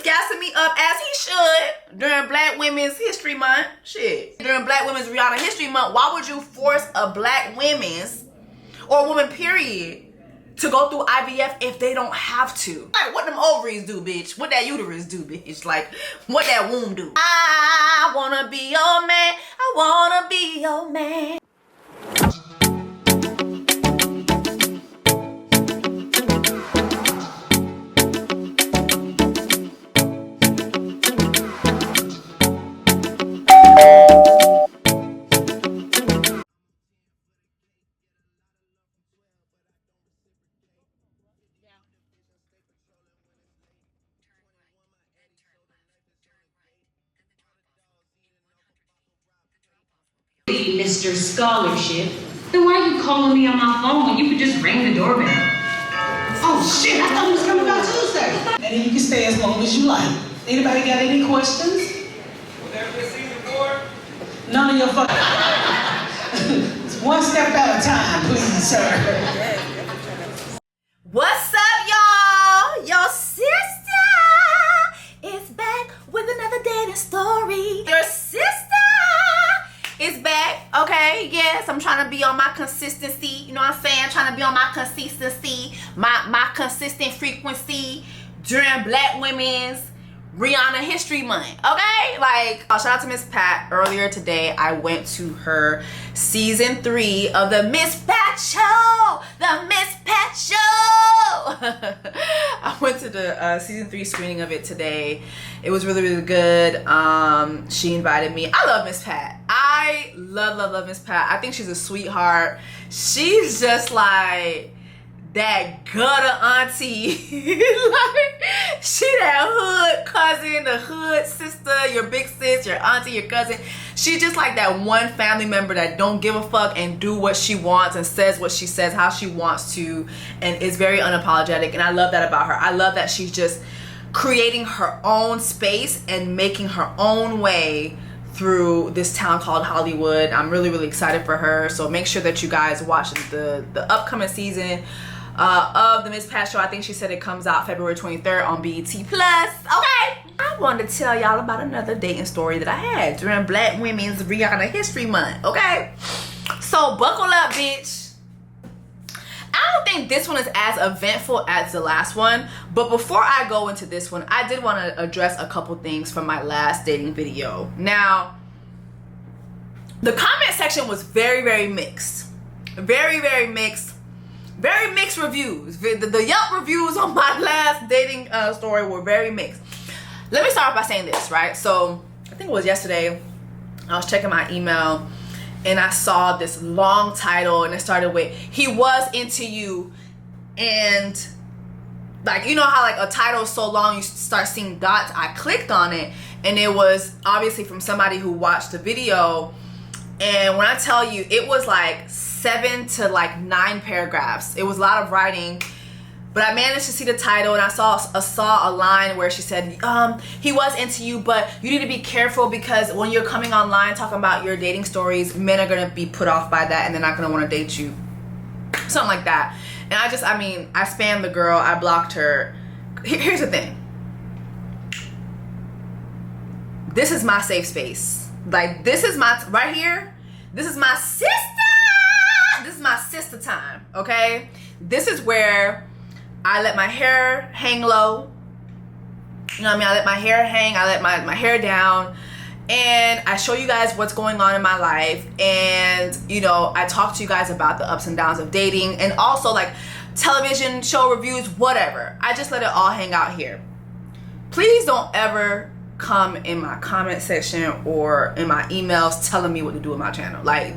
was gassing me up as he should during Black Women's History Month. Shit. During Black Women's Rihanna History Month, why would you force a black women's or a woman period to go through IVF if they don't have to? Like, what them ovaries do, bitch? What that uterus do, bitch? Like, what that womb do? I wanna be your man. I wanna be your man. Mr. Scholarship, then why are you calling me on my phone when you could just ring the doorbell? Oh shit, I thought he was coming by Tuesday. And then you can stay as long as you like. Anybody got any questions? Whatever this season for? None of your fucking... It's one step at a time, please, sir. What's up, y'all? Your sister is back with another dating story. Your sister is back, okay? Yes, I'm trying to be on my consistency. You know what I'm saying? Trying to be on my consistency, my consistent frequency during Black Women's Rihanna History Month, okay? Like, shout out to Miss Pat. Earlier today, I went to her season 3 of the Miss Pat Show. The Miss Pat Show. I went to the season 3 screening of it today. It was really, really good. She invited me. I love Miss Pat. I love Miss Pat. I think she's a sweetheart. She's just like that gutter auntie. Like, she that hood cousin, the hood sister, your big sis, your auntie, your cousin. She's just like that one family member that don't give a fuck and do what she wants and says what she says, how she wants to, and is very unapologetic. And I love that about her. I love that she's just creating her own space and making her own way through this town called Hollywood. I'm really, really excited for her. So make sure that you guys watch the upcoming season of the Miss Pat Show. I think she said it comes out February 23rd on BET Plus. Okay, I wanted to tell y'all about another dating story that I had during Black Women's Rihanna History Month. Okay, so buckle up, bitch. I don't think this one is as eventful as the last one, but before I go into this one, I did want to address a couple things from my last dating video. Now, the comment section was very, very mixed. Very, very mixed. Very mixed reviews. The Yelp reviews on my last dating story were very mixed. Let me start off by saying this, right? So, I think it was yesterday, I was checking my email, and I saw this long title, and it started with, he was into you, and like, you know how like a title is so long you start seeing dots. I clicked on it, and it was obviously from somebody who watched the video, and when I tell you, it was like 7 to like 9 paragraphs. It was a lot of writing, but I managed to see the title, and I saw a line where she said, he was into you, but you need to be careful because when you're coming online talking about your dating stories, men are gonna be put off by that and they're not gonna want to date you. Something like that. And I spammed the girl, I blocked her. Here's the thing. This is my safe space. Like, this is my, right here, this is my sister. This is my sister time, okay? This is where I let my hair hang low. You know what I mean? I let my hair hang, I let my hair down, and I show you guys what's going on in my life, and you know, I talk to you guys about the ups and downs of dating, and also like television show reviews, whatever. I just let it all hang out here. Please don't ever come in my comment section or in my emails telling me what to do with my channel. Like,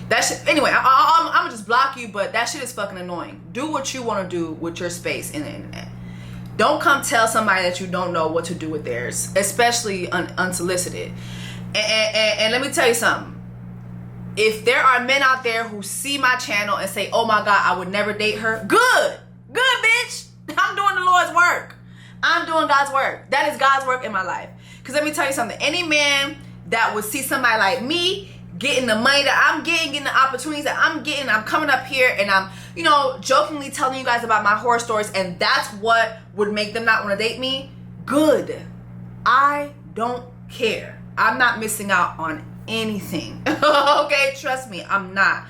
that shit, anyway, I'm gonna just block you, but that shit is fucking annoying. Do what you want to do with your space in the internet. Don't come tell somebody that you don't know what to do with theirs, especially unsolicited. And let me tell you something. If there are men out there who see my channel and say, oh my God, I would never date her, good, bitch. I'm doing the Lord's work. I'm doing God's work. That is God's work in my life. Because let me tell you something. Any man that would see somebody like me getting the money that I'm getting the opportunities that I'm getting, I'm coming up here and I'm, you know, jokingly telling you guys about my horror stories, and that's what would make them not want to date me, good. I don't care. I'm not missing out on anything. Okay, trust me, I'm not.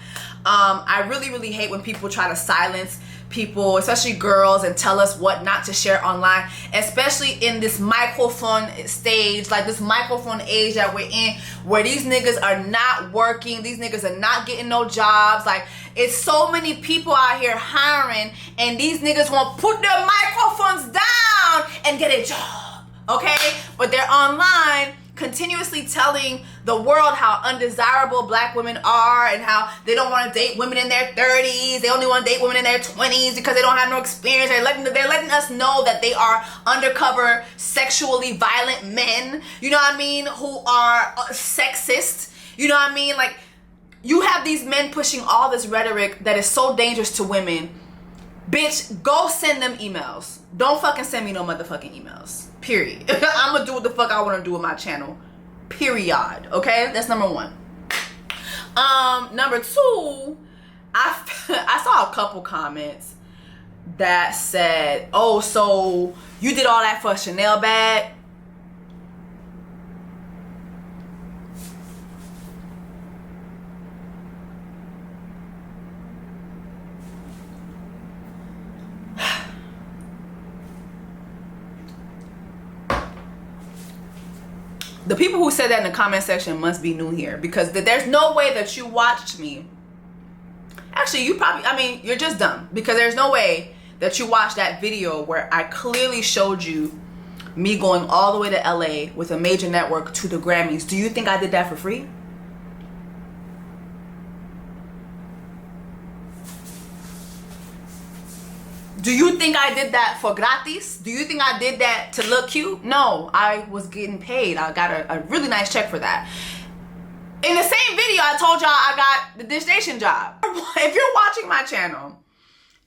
I really, really hate when people try to silence people, especially girls, and tell us what not to share online, especially in this microphone stage, like this microphone age that we're in, where these niggas are not working, these niggas are not getting no jobs. Like, it's so many people out here hiring, and these niggas won't put their microphones down and get a job, okay? But they're online continuously telling the world how undesirable black women are and how they don't want to date women in their 30s. They only want to date women in their 20s because they don't have no experience. They're letting us know that they are undercover sexually violent men, you know what I mean, who are sexist, you know what I mean? Like, you have these men pushing all this rhetoric that is so dangerous to women. Bitch, go send them emails. Don't fucking send me no motherfucking emails. Period. I'm gonna do what the fuck I want to do with my channel. Period. Okay? That's number one. Number two, I saw a couple comments that said, oh, so you did all that for a Chanel bag? The people who said that in the comment section must be new here, because there's no way that you watched me. Actually, you probably, I mean, you're just dumb, because there's no way that you watched that video where I clearly showed you me going all the way to LA with a major network to the Grammys. Do you think I did that for free? Do you think I did that for gratis? Do you think I did that to look cute? No, I was getting paid. I got a really nice check for that. In the same video, I told y'all I got the Dish Nation job. If you're watching my channel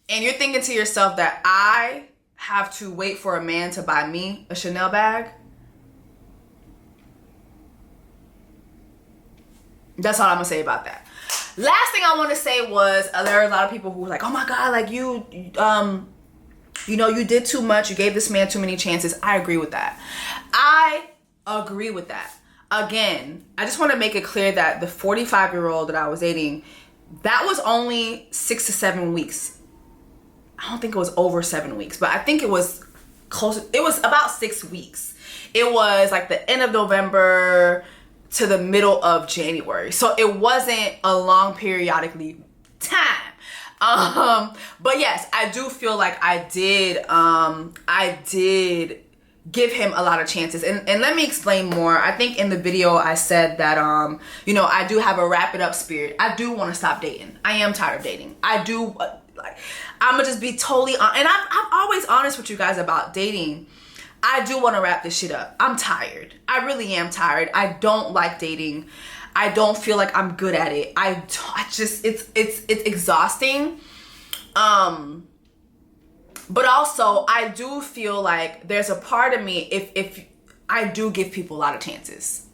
and you're thinking to yourself that I have to wait for a man to buy me a Chanel bag, that's all I'm gonna say about that. Last thing I want to say was there are a lot of people who were like, oh my God, like you know, you did too much. You gave this man too many chances. I agree with that. I agree with that. Again, I just want to make it clear that the 45-year-old that I was dating, that was only 6 to 7 weeks. I don't think it was over 7 weeks, but I think it was close. It was about 6 weeks. It was like the end of November to the middle of January. So it wasn't a long periodically time. But yes, I do feel like I did give him a lot of chances. And let me explain more. I think in the video I said that, you know, I do have a wrap it up spirit. I do want to stop dating. I am tired of dating. I do, like, I'm gonna just be totally honest. And I'm always honest with you guys about dating. I do want to wrap this shit up. I'm tired. I really am tired. I don't like dating. I don't feel like I'm good at it. I just, it's exhausting. But also I do feel like there's a part of me, if I do give people a lot of chances.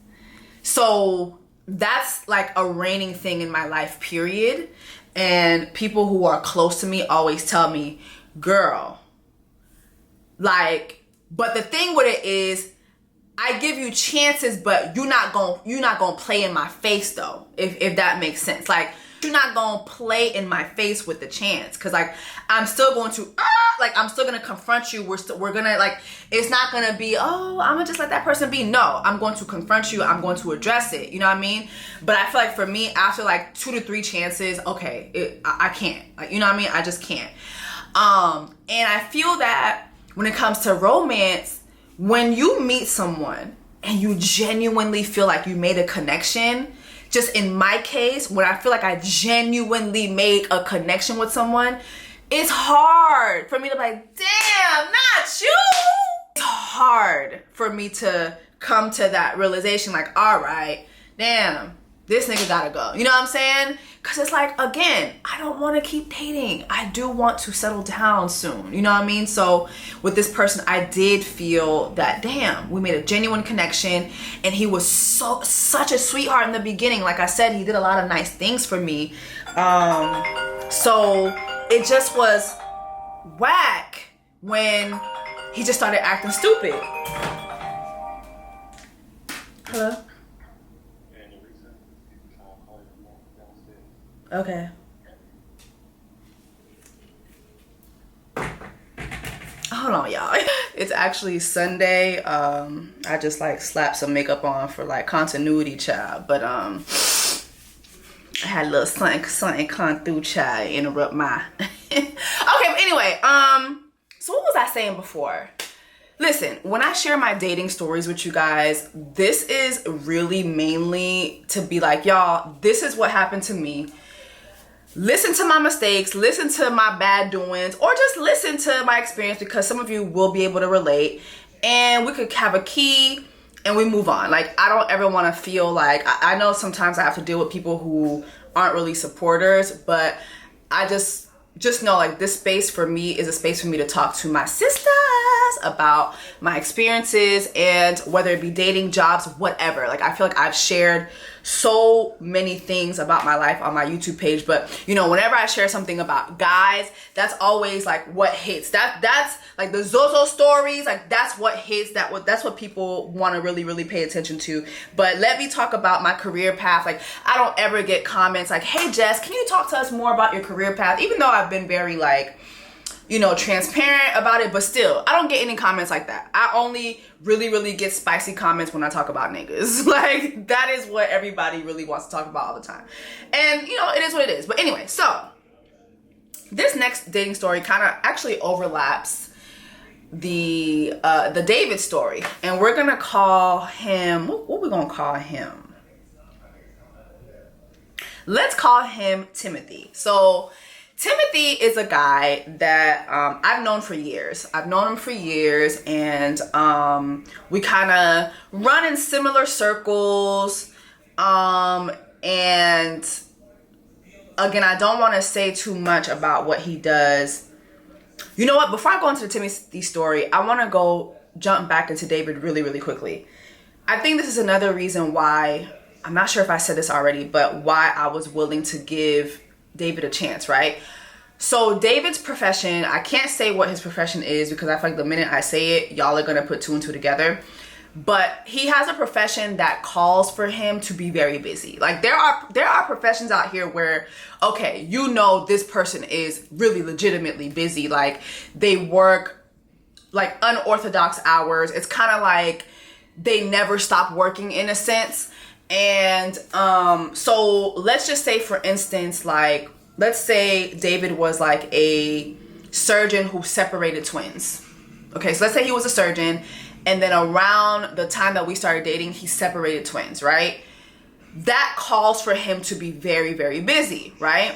So that's like a reigning thing in my life, period. And people who are close to me always tell me, girl, like, but the thing with it is, I give you chances, but you're not gonna play in my face though, if that makes sense. Like, you're not gonna play in my face with the chance, because like I'm still going to I'm still gonna confront you. We're gonna, like, it's not gonna be, oh, I'm gonna just let that person be. No, I'm going to confront you. I'm going to address it. You know what I mean? But I feel like for me, after like 2 to 3 chances, okay, I can't. Like, you know what I mean? I just can't. And I feel that when it comes to romance, when you meet someone and you genuinely feel like you made a connection, just in my case, when I feel like I genuinely made a connection with someone, it's hard for me to be like, damn, not you. It's hard for me to come to that realization, like, all right, damn, this nigga gotta go. You know what I'm saying? Because it's like, again, I don't want to keep dating. I do want to settle down soon. You know what I mean? So with this person, I did feel that, damn, we made a genuine connection, and he was such a sweetheart in the beginning. Like I said, he did a lot of nice things for me. So it just was whack when he just started acting stupid. Hello? Okay. Hold on, y'all. It's actually Sunday. I just like slapped some makeup on for like continuity, child. But I had a little something come through, child, interrupt my. Okay, but anyway, so what was I saying before? Listen, when I share my dating stories with you guys, this is really mainly to be like, y'all, this is what happened to me. Listen to my mistakes, listen to my bad doings, or just listen to my experience, because some of you will be able to relate, and we could have a key and we move on. Like, I don't ever want to feel like, I know sometimes I have to deal with people who aren't really supporters, but I just know like this space for me is a space for me to talk to my sisters about my experiences, and whether it be dating, jobs, whatever. Like, I feel like I've shared so many things about my life on my YouTube page, but you know, whenever I share something about guys, that's always like what hits. That's like the Zozo stories, like that's what hits, that's what people want to really pay attention to. But let me talk about my career path. Like, I don't ever get comments like, hey Jess, can you talk to us more about your career path? Even though I've been very like, you know, transparent about it, but still, I don't get any comments like that. I only really get spicy comments when I talk about niggas. Like, that is what everybody really wants to talk about all the time. And, you know, it is what it is. But anyway, so this next dating story kind of actually overlaps the David story. And we're going to call him, what we going to call him? Let's call him Timothy. So Timothy is a guy that I've known for years. I've known him for years, and we kind of run in similar circles. And again, I don't want to say too much about what he does. You know what? Before I go into the Timothy story, I want to jump back into David really quickly. I think this is another reason why, I'm not sure if I said this already, but why I was willing to give David a chance, right? So David's profession, I can't say what his profession is, because I feel like the minute I say it, y'all are gonna put two and two together. But he has a profession that calls for him to be very busy. Like, there are professions out here where, okay, you know, this person is really legitimately busy. Like, they work like unorthodox hours. It's kind of like they never stop working in a sense. And so let's just say, for instance, like, let's say David was like a surgeon who separated twins. Okay, so let's say he was a surgeon, and then around the time that we started dating, he separated twins, right? That calls for him to be very busy, right?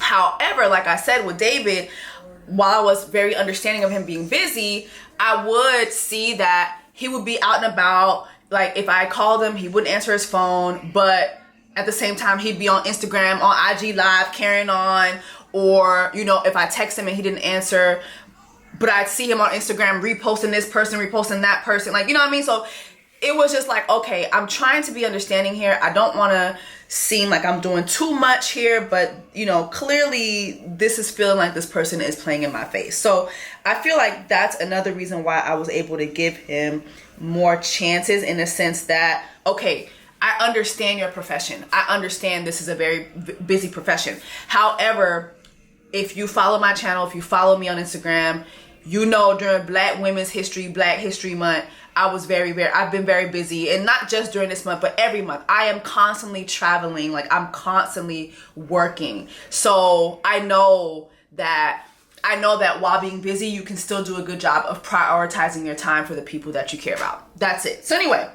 However, like I said with David, while I was very understanding of him being busy, I would see that he would be out and about. Like, if I called him, he wouldn't answer his phone, but at the same time, he'd be on Instagram, on IG Live, carrying on. Or, you know, if I text him and he didn't answer, but I'd see him on Instagram reposting this person, reposting that person. Like, you know what I mean? So it was just like, okay, I'm trying to be understanding here. I don't want to seem like I'm doing too much here, but, you know, clearly this is feeling like this person is playing in my face. So I feel like that's another reason why I was able to give him more chances, in a sense that, okay, I understand your profession. I understand this is a very busy profession. However, if you follow my channel, if you follow me on Instagram, you know, during Black History Month, I've been very busy. And not just during this month, but every month. I am constantly traveling. Like, I'm constantly working. So I know that while being busy, you can still do a good job of prioritizing your time for the people that you care about. That's it. So anyway,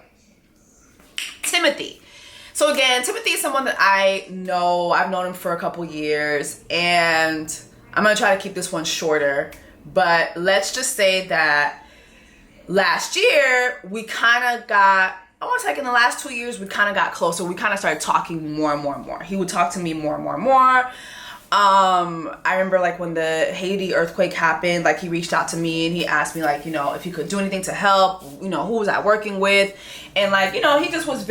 Timothy. So again, Timothy is someone that I know. I've known him for a couple years, and I'm going to try to keep this one shorter. But let's just say that last year, we kind of got, I want to say like in the last 2 years, we kind of got closer. We kind of started talking more and more. He would talk to me more and more. I remember like when the Haiti earthquake happened, like he reached out to me and he asked me like, you know, if he could do anything to help, you know, who was I working with? And like, you know, he just was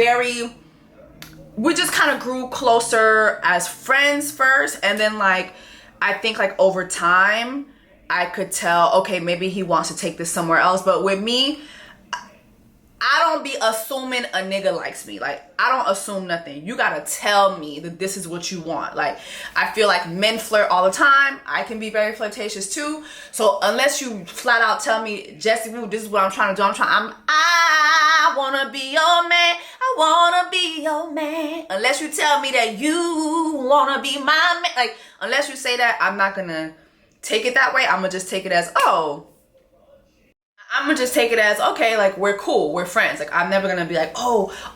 we just kind of grew closer as friends first. And then like, I think like over time, I could tell, okay, maybe he wants to take this somewhere else. But with me, I don't be assuming a nigga likes me. Like, I don't assume nothing. You gotta tell me that this is what you want. Like, I feel like men flirt all the time. I can be very flirtatious too. So unless you flat out tell me, Jessie Woo, this is what I'm trying to do. I wanna be your man. I wanna be your man. Unless you tell me that you wanna be my man. Like, unless you say that, I'm not gonna take it that way. I'm gonna just take it as, okay, like, we're cool, we're friends. Like, I'm never gonna be like,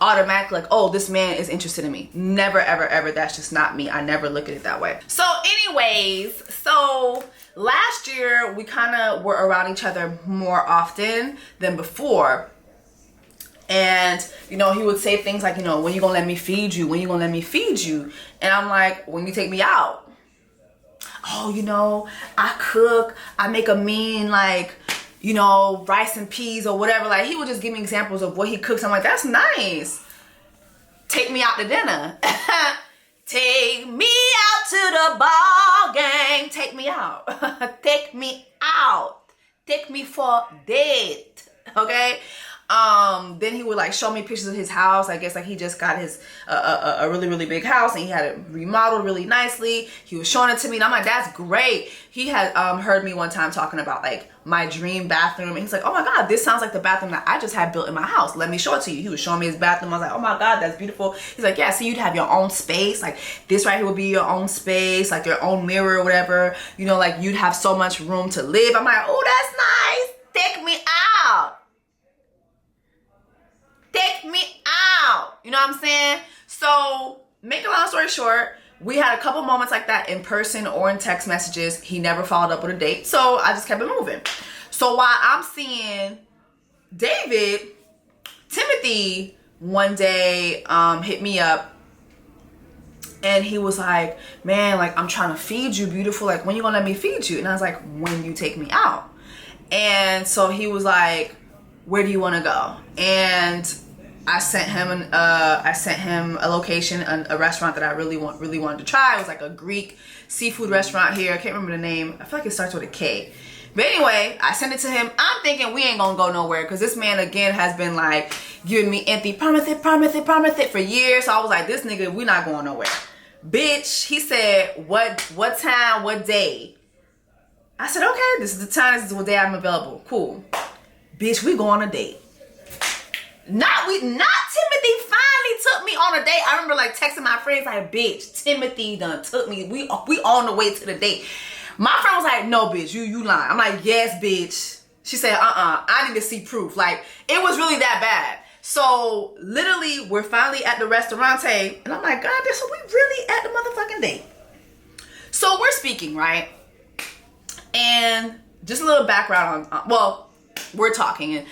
automatically, like, this man is interested in me. Never, ever, ever. That's just not me. I never look at it that way. So anyways, last year we kind of were around each other more often than before. And, he would say things like, when you gonna let me feed you? When you gonna let me feed you? And I'm like, when you take me out? I cook, I make a mean, like, rice and peas or whatever. Like, he would just give me examples of what he cooks. I'm like, that's nice. Take me out to dinner. Take me out to the ball game. Take me out. Take me out. Take me for a date. Okay? Then he would like show me pictures of his house. I guess like he just got his a really, really big house and he had it remodeled really nicely. He was showing it to me and I'm like, that's great. He had heard me one time talking about like my dream bathroom and he's like, oh my God, this sounds like the bathroom that I just had built in my house. Let me show it to you. He was showing me his bathroom. I was like, oh my God, that's beautiful. He's like, yeah, so you'd have your own space. Like this right here would be your own space, like your own mirror or whatever. Like you'd have so much room to live. I'm like, oh, that's nice. Take me out. Take me out. You know what I'm saying? So, make a long story short, we had a couple moments like that in person or in text messages. He never followed up with a date. So, I just kept it moving. So, while I'm seeing David, Timothy one day hit me up and he was like, man, like, I'm trying to feed you, beautiful. Like, when you gonna let me feed you? And I was like, when you take me out. And so he was like, where do you want to go? And I sent him a location, a restaurant that I really wanted to try. It was like a Greek seafood restaurant here. I can't remember the name. I feel like it starts with a K. But anyway, I sent it to him. I'm thinking we ain't gonna go nowhere because this man again has been like giving me empty promise it for years. So I was like, this nigga, we not going nowhere. Bitch, he said, what time, what day? I said, okay, this is the time, this is what day I'm available. Cool. Bitch, we go on a date. Not Timothy finally took me on a date. I remember like texting my friends like, bitch, Timothy done took me. We on the way to the date. My friend was like, no, bitch, you lying. I'm like, yes, bitch. She said, I need to see proof. Like, it was really that bad. So literally, we're finally at the restaurante, and I'm like, God, so we really at the motherfucking date. So we're speaking, right? And just a little background on, we're talking and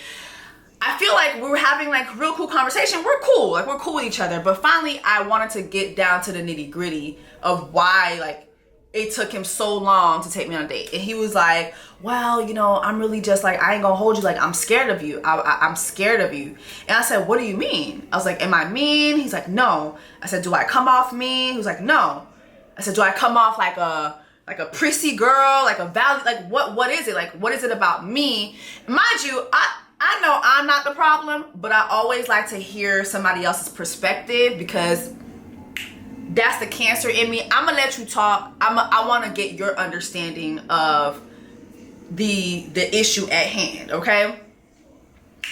I feel like we were having like real cool conversation. We're cool, like we're cool with each other. But finally I wanted to get down to the nitty gritty of why like it took him so long to take me on a date. And he was like, well, I'm really just like, I ain't gonna hold you. Like, I'm scared of you. I'm scared of you. And I said, what do you mean? I was like, am I mean? He's like, no. I said, do I come off mean? He was like, no. I said, do I come off like a prissy girl, like a value, like what is it? Like, what is it about me? Mind you, I know I'm not the problem, but I always like to hear somebody else's perspective because that's the Cancer in me. I'm gonna let you talk. I want to get your understanding of the issue at hand, okay?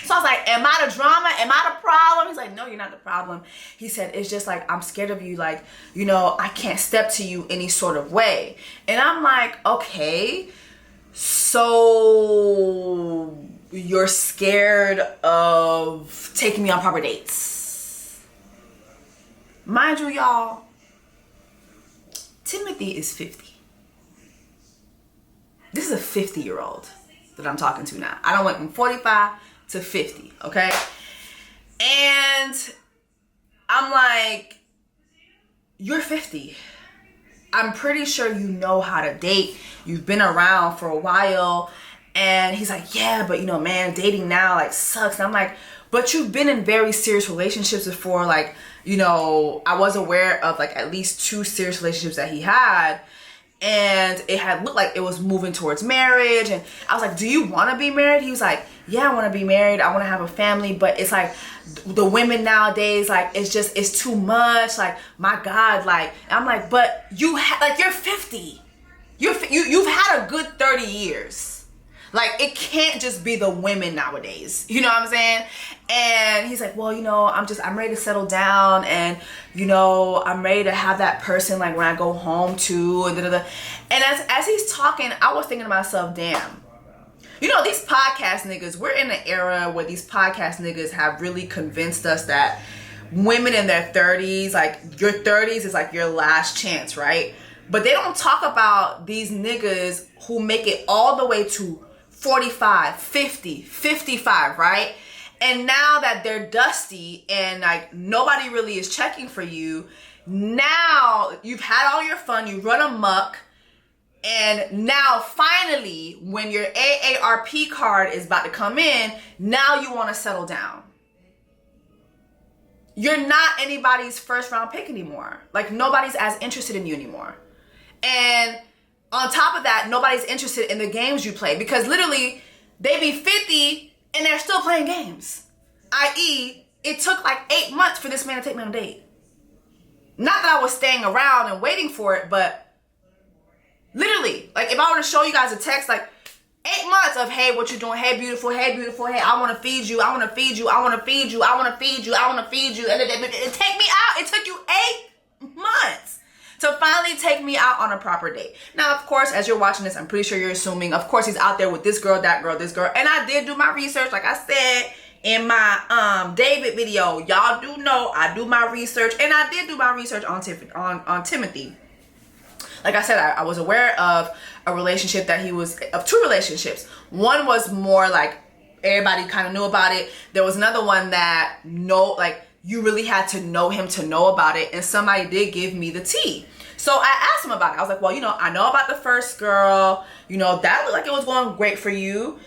So I was like, am I the drama? Am I the problem? He's like, no, you're not the problem. He said, it's just like, I'm scared of you. Like, I can't step to you any sort of way. And I'm like, okay, so you're scared of taking me on proper dates. Mind you, y'all, Timothy is 50. This is a 50-year-old that I'm talking to now. I done went from 45 to 50, okay? And I'm like, you're 50. I'm pretty sure you know how to date. You've been around for a while. And he's like, yeah, but man, dating now like sucks. And I'm like, but you've been in very serious relationships before. Like, I was aware of like at least 2 serious relationships that he had. and it had looked like it was moving towards marriage. And I was like, do you want to be married? He was like, yeah, I want to be married. I want to have a family. But it's like the women nowadays, like, it's too much. Like, my God, like, I'm like, but you're 50. You've had a good 30 years. Like, it can't just be the women nowadays. You know what I'm saying? And he's like, well, I'm ready to settle down. And, I'm ready to have that person, like, when I go home too. And da-da-da. And as he's talking, I was thinking to myself, damn. These podcast niggas, we're in an era where these podcast niggas have really convinced us that women in their 30s, like, your 30s is like your last chance, right? But they don't talk about these niggas who make it all the way to 45, 50, 55, right? And now that they're dusty and like nobody really is checking for you, now you've had all your fun, you run amok, and now finally when your AARP card is about to come in, now you want to settle down. You're not anybody's first round pick anymore. Like, nobody's as interested in you anymore. And on top of that, nobody's interested in the games you play, because literally they be 50 and they're still playing games. I.e., it took like 8 months for this man to take me on a date. Not that I was staying around and waiting for it, but literally, like, if I were to show you guys a text, like 8 months of, hey, what you doing? Hey, beautiful. Hey, beautiful. Hey, I want to feed you. I want to feed you. I want to feed you. I want to feed you. I want to feed you. And it take me out. It took you 8 months to finally take me out on a proper date. Now, of course, as you're watching this, I'm pretty sure you're assuming, of course, he's out there with this girl, that girl, this girl. And I did do my research, like I said in my David video. Y'all do know I do my research, and I did do my research on Timothy. Like I said, I was aware of a relationship that he was, of 2 relationships. One was more like everybody kind of knew about it. There was another one that you really had to know him to know about it, and somebody did give me the tea. So I asked him about it. I was like, well, I know about the first girl. That looked like it was going great for you.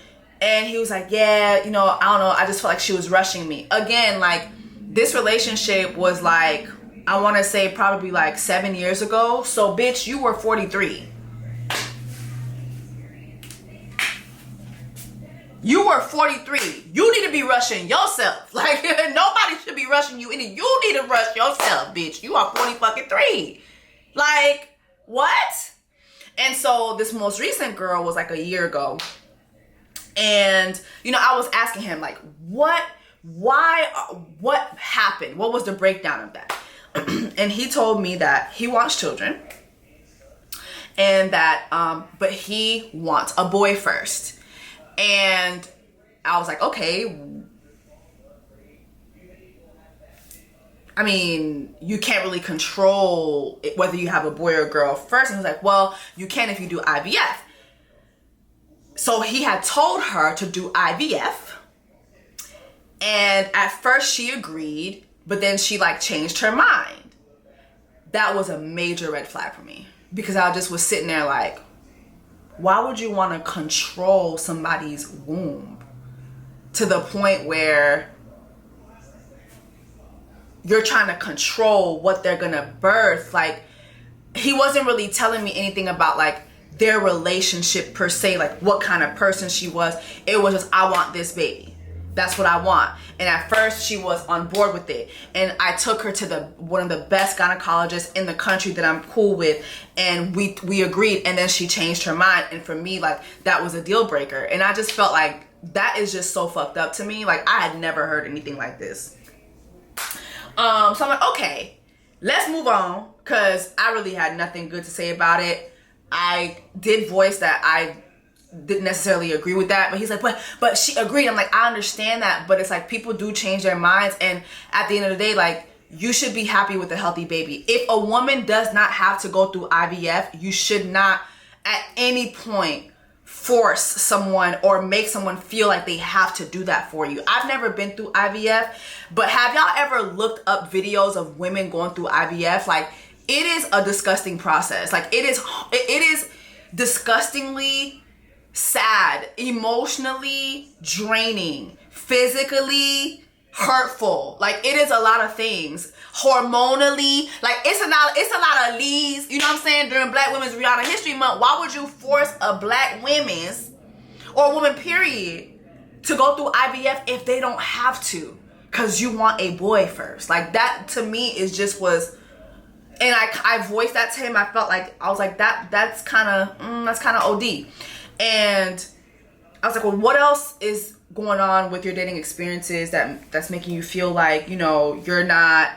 And he was like, yeah, I don't know. I just felt like she was rushing me. Again, like, this relationship was like, I want to say probably like 7 years ago. So, bitch, you were 43. You were 43. You need to be rushing yourself. Like, nobody should be rushing you. You need to rush yourself, bitch. You are 43. Like, what? And so this most recent girl was like a year ago. And, I was asking him, like, what happened? What was the breakdown of that? And he told me that he wants children. And that, but he wants a boy first. And I was like, okay. I mean, you can't really control whether you have a boy or a girl first. And he was like, well, you can if you do IVF. So he had told her to do IVF. And at first she agreed, but then she like changed her mind. That was a major red flag for me, because I just was sitting there like, why would you want to control somebody's womb to the point where you're trying to control what they're gonna birth? Like, he wasn't really telling me anything about like their relationship per se, like what kind of person she was. It was just, I want this baby. That's what I want. And at first she was on board with it. And I took her to one of the best gynecologists in the country that I'm cool with. And we agreed. And then she changed her mind. And for me, like, that was a deal breaker. And I just felt like that is just so fucked up to me. Like, I had never heard anything like this. So I'm like, okay, let's move on. Cause I really had nothing good to say about it. I did voice that I didn't necessarily agree with that, but he's like, but she agreed. I'm like, I understand that, but it's like, people do change their minds, and at the end of the day, like, you should be happy with a healthy baby. If a woman does not have to go through IVF, you should not at any point force someone or make someone feel like they have to do that for you. I've never been through IVF, but have y'all ever looked up videos of women going through IVF? Like, it is a disgusting process. Like, it is disgustingly sad, emotionally draining, physically hurtful. Like, it is a lot of things. Hormonally, like, it's a lot of leads, you know what I'm saying, during Black Women's Rihanna History Month. Why would you force a Black women's, or a woman period, to go through IVF if they don't have to? Because you want a boy first. Like, that to me is just was, and I voiced that to him. I felt like, I was like, that's kind of OD. And I was like, well, what else is going on with your dating experiences that's making you feel like, you know, you're not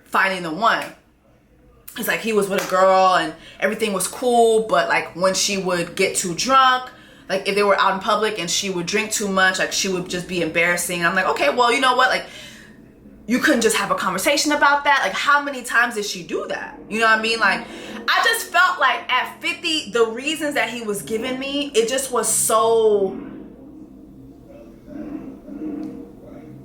finding the one? He's like, he was with a girl and everything was cool, but like when she would get too drunk, like if they were out in public and she would drink too much, like she would just be embarrassing. And I'm like, okay, well, you know what? Like, you couldn't just have a conversation about that. Like, how many times did she do that? You know what I mean? Like, I just felt like at 50, the reasons that he was giving me, it just was so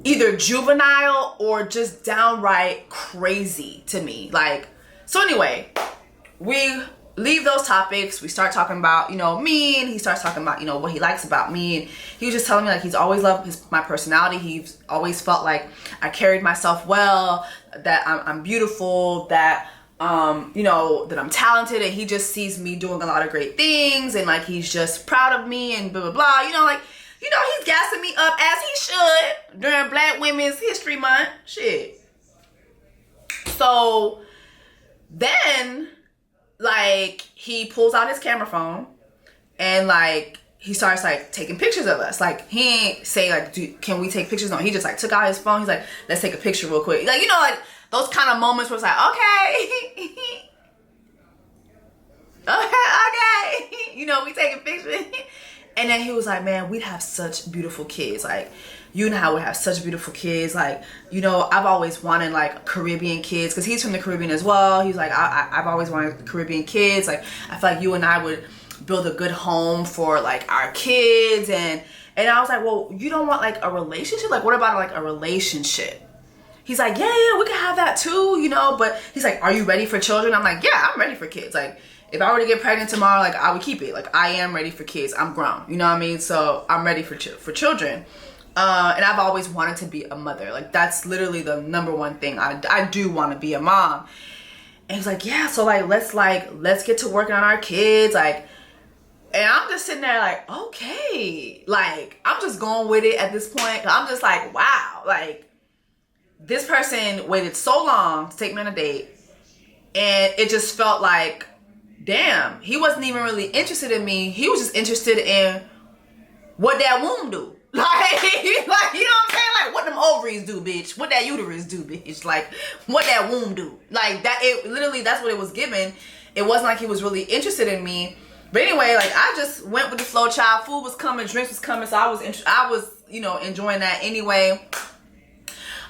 either juvenile or just downright crazy to me. Like, so anyway, we leave those topics. We start talking about, you know, me, and he starts talking about, you know, what he likes about me. And he was just telling me, like, he's always loved my personality. He's always felt like I carried myself well, that I'm beautiful, that, you know, that I'm talented, and he just sees me doing a lot of great things, and like, he's just proud of me and blah, blah, blah. You know, like, you know, he's gassing me up as he should during Black Women's History Month. Shit. So then, like, he pulls out his camera phone and like he starts like taking pictures of us. Like, he ain't say like, can we take pictures? No, he just like took out his phone. He's like, let's take a picture real quick. Like, you know, like those kind of moments where it's like, okay, okay, you know, we taking pictures. And then he was like, man, we'd have such beautiful kids. Like, you and I would have such beautiful kids. Like, you know, I've always wanted like Caribbean kids, because he's from the Caribbean as well. He's like, I've always wanted Caribbean kids. Like, I feel like you and I would build a good home for like our kids. And I was like, well, you don't want like a relationship? Like, what about like a relationship? He's like, yeah, we can have that too, you know. But he's like, are you ready for children? I'm like, yeah, I'm ready for kids. Like, if I were to get pregnant tomorrow, like, I would keep it. Like, I am ready for kids. I'm grown. You know what I mean? So I'm ready for children. And I've always wanted to be a mother. Like, that's literally the number one thing. I do want to be a mom. And he's like, yeah, so let's get to working on our kids. Like, and I'm just sitting there like, okay. Like, I'm just going with it at this point. I'm just like, wow. Like, this person waited so long to take me on a date. And it just felt like, damn, he wasn't even really interested in me. He was just interested in what that womb do. Like, you know what I'm saying? Like, what them ovaries do, bitch. What that uterus do, bitch. Like, what that womb do. Like, that, it literally, that's what it was given. It wasn't like he was really interested in me. But anyway, like, I just went with the flow, child. Food was coming, drinks was coming, so I was, you know, enjoying that anyway.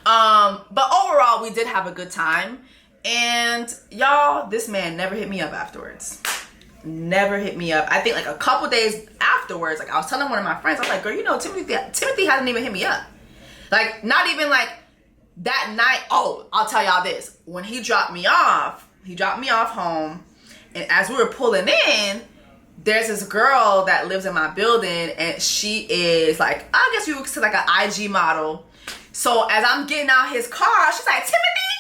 But overall, we did have a good time. And y'all, this man never hit me up afterwards. Never hit me up. I think like a couple days afterwards, like I was telling one of my friends, I was like, girl, you know, Timothy hasn't even hit me up. Like, not even like that night. Oh, I'll tell y'all this. When he dropped me off home, and as we were pulling in, there's this girl that lives in my building, and she is like, I guess you would say like an IG model. So as I'm getting out his car, she's like, Timothy?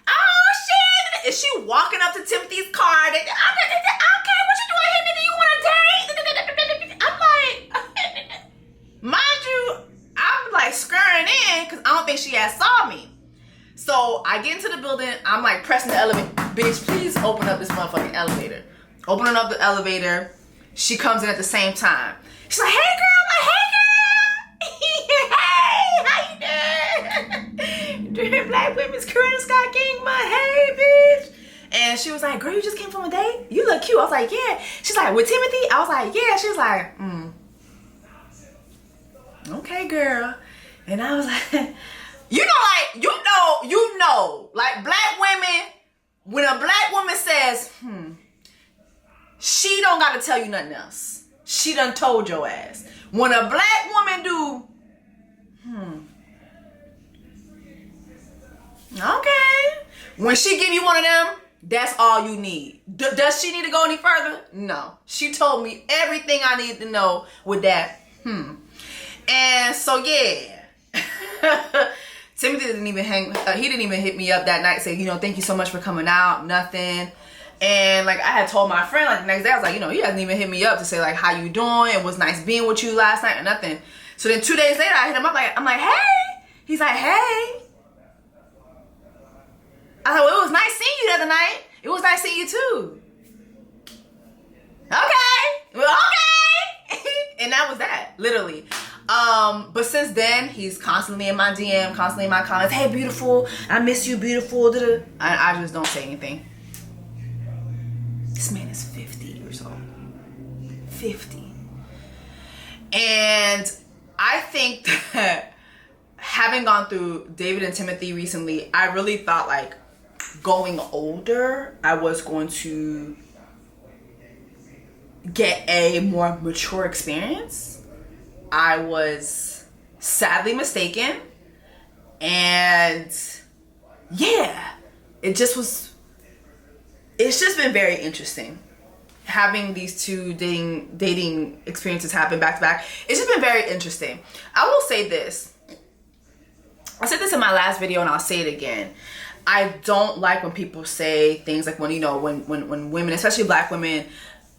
Oh shit! And she walking up to Timothy's car. Okay, what you doing here, nigga? You want a date? I'm like, mind you, I'm like scurrying in because I don't think she had saw me. So I get into the building. I'm like pressing the elevator. Bitch, please open up this motherfucking elevator. Opening up the elevator. She comes in at the same time. She's like, hey girl, hey, how you doing? During Black Women's Career Scott King month, hey bitch. And she was like, girl, you just came from a date? You look cute. I was like, yeah. She's like, with Timothy? I was like, yeah. She was like, okay, girl. And I was like, you know, like Black women, when a Black woman says, she don't got to tell you nothing else. She done told your ass. When a Black woman do, okay. When she give you one of them, that's all you need. Does she need to go any further? No. She told me everything I need to know with that. And so, yeah. Timothy didn't even he didn't even hit me up that night, say, you know, thank you so much for coming out, nothing. And like I had told my friend like the next day, I was like, you know, he hasn't even hit me up to say like how you doing, it was nice being with you last night or nothing. So then 2 days later I hit him up, like I'm like, hey. He's like, hey. I was like, well, it was nice seeing you the other night. It was nice seeing you too. Okay. Well, okay. And that was that, literally. But since then, he's constantly in my DM, constantly in my comments. Hey, beautiful. I miss you, beautiful. I just don't say anything. This man is 50 years old. 50. And I think that having gone through David and Timothy recently, I really thought like going older, I was going to get a more mature experience. I was sadly mistaken. And yeah, it's just been very interesting having these two dating experiences happen back to back. It's just been very interesting. I will say this. I said this in my last video and I'll say it again. I don't like when people say things like when, you know, when women, especially black women,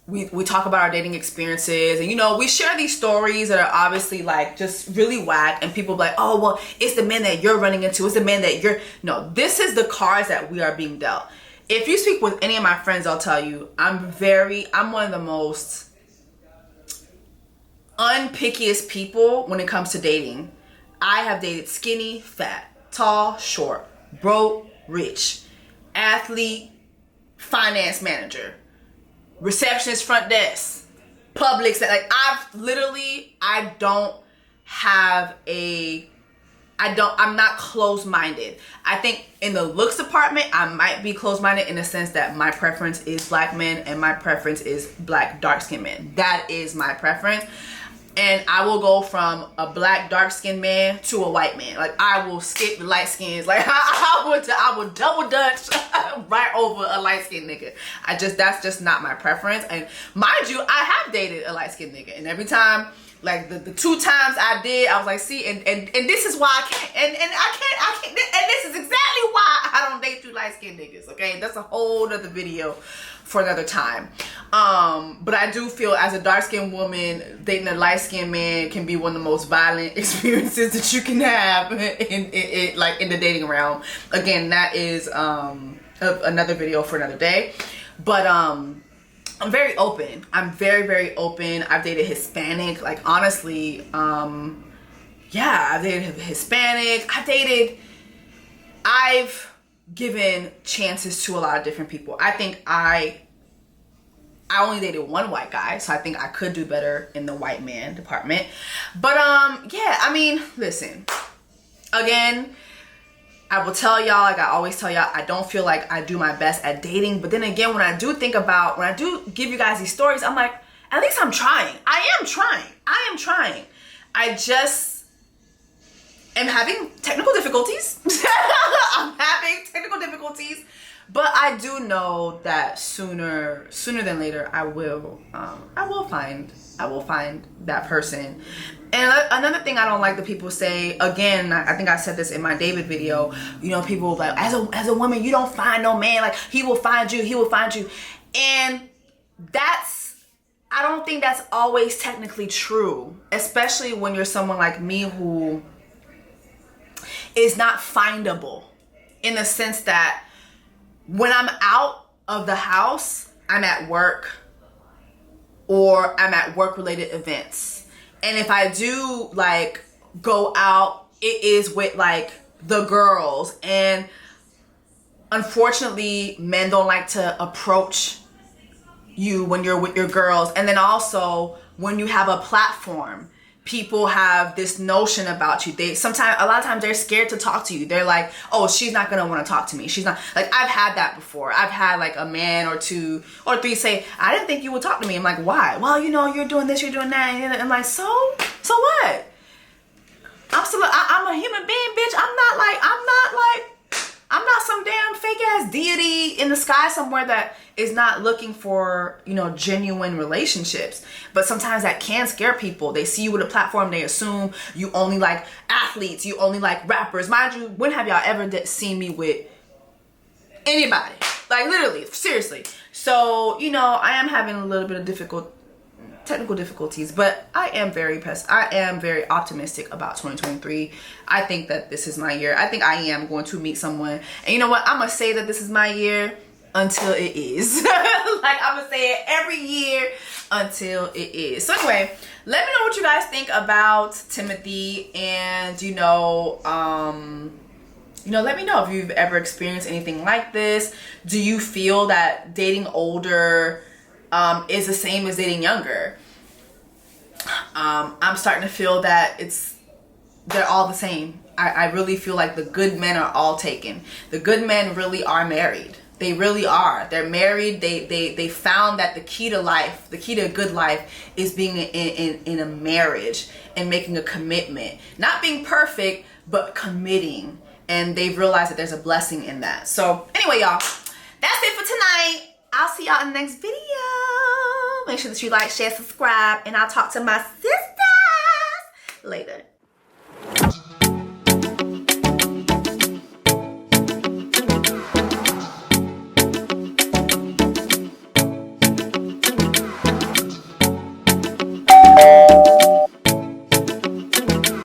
we talk about our dating experiences and, you know, we share these stories that are obviously like just really whack, and people be like, oh, well, it's the men that you're running into. It's the men that you're, no, this is the cards that we are being dealt. If you speak with any of my friends, I'll tell you, I'm one of the most unpickiest people when it comes to dating. I have dated skinny, fat, tall, short, broke, rich, athlete, finance manager, receptionist, front desk, Publix. Like I'm not closed-minded. I think in the looks department, I might be closed-minded in the sense that my preference is black men and my preference is black dark-skinned men. That is my preference. And I will go from a black dark-skinned man to a white man. Like I will skip the light skins. Like I would double dutch right over a light-skinned nigga. That's just not my preference. And mind you, I have dated a light-skinned nigga, and every time, like the 2 times I did, I was like, see, and this is why I can't, and I can't, and this is exactly why I don't date 2 light-skinned niggas. Okay, that's a whole nother video for another time. But I do feel as a dark-skinned woman, dating a light-skinned man can be one of the most violent experiences that you can have in like in the dating realm. Again, that is another video for another day. But I'm very open. I'm very, very open. I've dated Hispanic. Like, honestly, yeah, I've dated Hispanic. I've given chances to a lot of different people. I think I only dated 1 white guy, so I think I could do better in the white man department. But, yeah, I mean, listen, again, I will tell y'all, like I always tell y'all, I don't feel like I do my best at dating. But then again, when I do give you guys these stories, I'm like, at least I'm trying. I am trying. I just am having technical difficulties. I'm having technical difficulties. But I do know that sooner than later, I will find that person. And another thing I don't like that people say, again, I think I said this in my David video, you know, people like, as a woman, you don't find no man, like he will find you. And I don't think that's always technically true, especially when you're someone like me who is not findable, in the sense that when I'm out of the house, I'm at work or I'm at work-related events. And if I do like go out, it is with like the girls. And unfortunately, men don't like to approach you when you're with your girls. And then also when you have a platform, people have this notion about you. A lot of times they're scared to talk to you. They're like, oh, she's not gonna want to talk to me. She's not, like, I've had that before. I've had like a man or 2 or 3 say, I didn't think you would talk to me. I'm like, why? Well, you know, you're doing this, you're doing that. And I'm like, so what? I'm a human being, bitch. I'm not some damn fake ass deity in the sky somewhere that is not looking for, you know, genuine relationships. But sometimes that can scare people. They see you with a platform, they assume you only like athletes, you only like rappers. Mind you, when have y'all ever seen me with anybody? Like literally, seriously. So, you know, I am having a little bit of technical difficulties, but I am very optimistic about 2023. I think that this is my year. I think I am going to meet someone, and you know what, I'm gonna say that this is my year until it is. Like, I'm gonna say it every year until it is. So anyway, let me know what you guys think about Timothy, and you know, let me know if you've ever experienced anything like this. Do you feel that dating older is the same as dating younger? I'm starting to feel that they're all the same. I really feel like the good men are all taken. The good men really are married. They really are. They're married. They found that the key to life, the key to a good life, is being in a marriage and making a commitment. Not being perfect, but committing. And they've realized that there's a blessing in that. So anyway, y'all, that's it for tonight. I'll see y'all in the next video. Make sure that you like, share, subscribe, and I'll talk to my sisters later.